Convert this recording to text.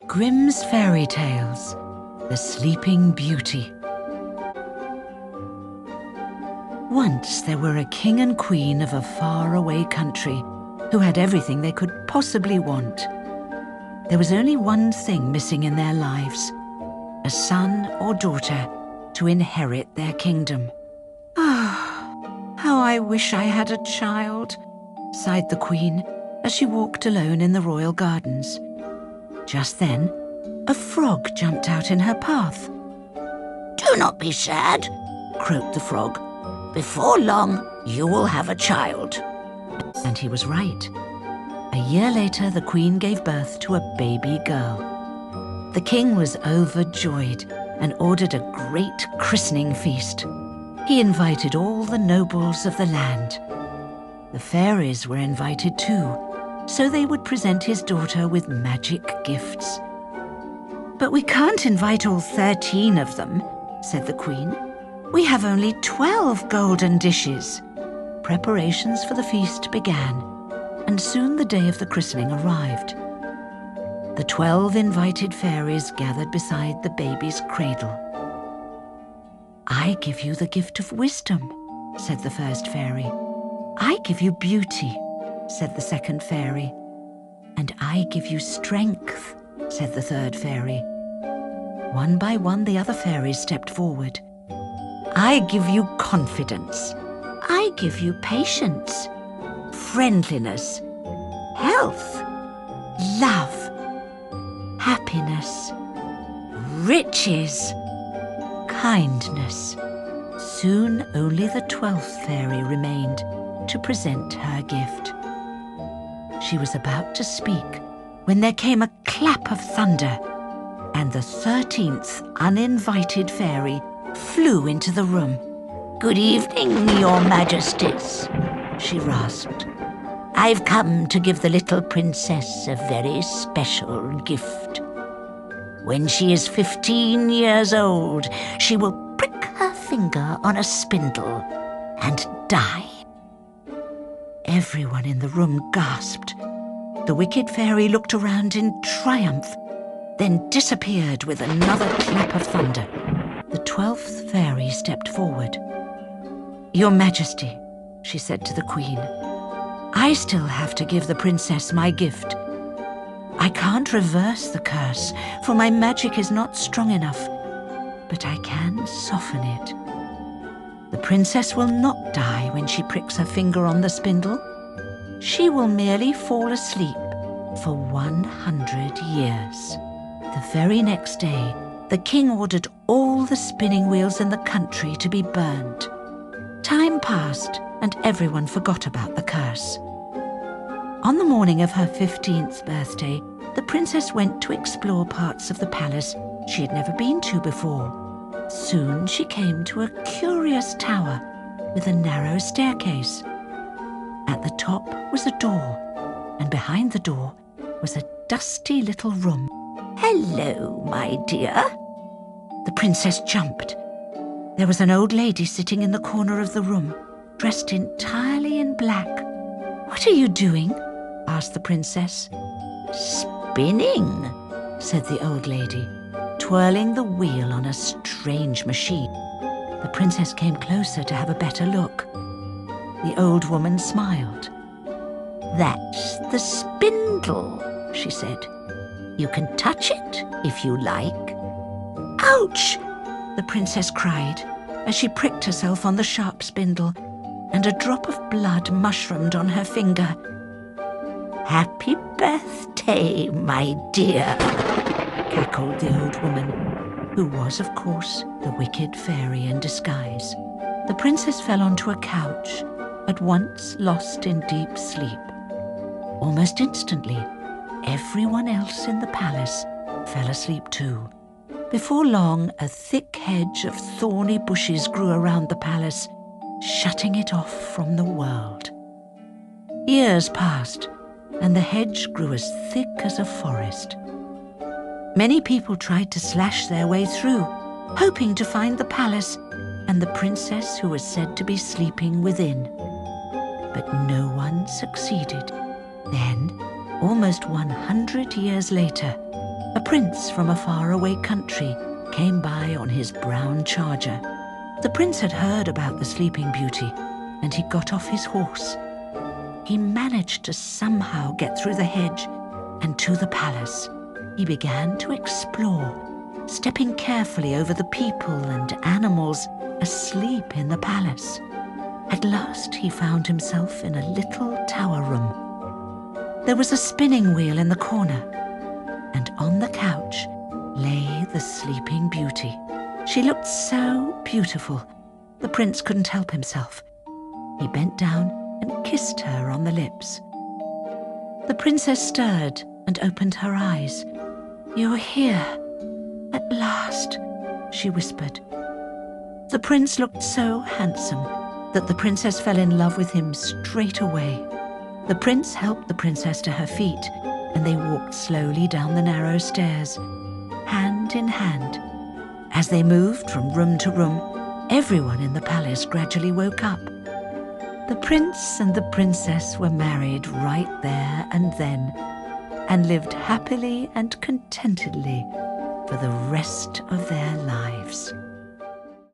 Grimm's Fairy Tales, The Sleeping Beauty. Once there were a king and queen of a faraway country who had everything they could possibly want. There was only one thing missing in their lives, a son or daughter to inherit their kingdom. Ah, how I wish I had a child, sighed the queen as she walked alone in the royal gardens. Just then, a frog jumped out in her path. "Do not be sad," croaked the frog. "Before long, you will have a child." And he was right. A year later, the queen gave birth to a baby girl. The king was overjoyed and ordered a great christening feast. He invited all the nobles of the land. The fairies were invited too, so they would present his daughter with magic gifts. "But we can't invite all 13 of them," said the queen. "We have only 12 golden dishes." Preparations for the feast began, and soon the day of the christening arrived. The 12 invited fairies gathered beside the baby's cradle. "I give you the gift of wisdom," said the first fairy. "I give you beauty," said the second fairy. "And I give you strength," said the third fairy. One by one, the other fairies stepped forward. "I give you confidence. I give you patience, friendliness, health, love, happiness, riches, kindness." Soon only the 12th fairy remained to present her gift. She was about to speak when there came a clap of thunder, and the 13th uninvited fairy flew into the room. "Good evening, your majesties," she rasped. "I've come to give the little princess a very special gift. When she is 15 years old, she will prick her finger on a spindle and die." Everyone in the room gasped. The wicked fairy looked around in triumph, then disappeared with another clap of thunder. The 12th fairy stepped forward. "Your Majesty," she said to the queen, "I still have to give the princess my gift. I can't reverse the curse, for my magic is not strong enough, but I can soften it. The princess will not die when she pricks her finger on the spindle. She will merely fall asleep for 100 years. The very next day, the king ordered all the spinning wheels in the country to be burned. Time passed, and everyone forgot about the curse. On the morning of her 15th birthday, the princess went to explore parts of the palace she had never been to before. Soon she came to a curious tower with a narrow staircase. At the top was a door, and behind the door was a dusty little room. "Hello, my dear." The princess jumped. There was an old lady sitting in the corner of the room, dressed entirely in black. "What are you doing?" asked the princess. "Spinning," said the old lady, twirling the wheel on a strange machine. The princess came closer to have a better look. The old woman smiled. "That's the spindle," she said. "You can touch it if you like." "Ouch!" the princess cried as she pricked herself on the sharp spindle, and a drop of blood mushroomed on her finger. "Happy birthday, my dear," cackled the old woman, who was, of course, the wicked fairy in disguise. The princess fell onto a couch, at once lost in deep sleep. Almost instantly, everyone else in the palace fell asleep too. Before long, a thick hedge of thorny bushes grew around the palace, shutting it off from the world. Years passed, and the hedge grew as thick as a forest. Many people tried to slash their way through, hoping to find the palace and the princess who was said to be sleeping within. But no one succeeded. Then, almost 100 years later, A prince from a faraway country came by on his brown charger. The prince had heard about the Sleeping Beauty, and he got off his horse. He managed to somehow get through the hedge and to the palace. He began to explore, stepping carefully over the people and animals asleep in the palace. At last he found himself in a little tower room. There was a spinning wheel in the corner, and on the couch lay the Sleeping Beauty. She looked so beautiful, the prince couldn't help himself. He bent down and kissed her on the lips. The princess stirred and opened her eyes. "You're here, at last," she whispered. The prince looked so handsome that the princess fell in love with him straight away. The prince helped the princess to her feet, and they walked slowly down the narrow stairs, hand in hand. As they moved from room to room, everyone in the palace gradually woke up. The prince and the princess were married right there and then, and lived happily and contentedly for the rest of their lives.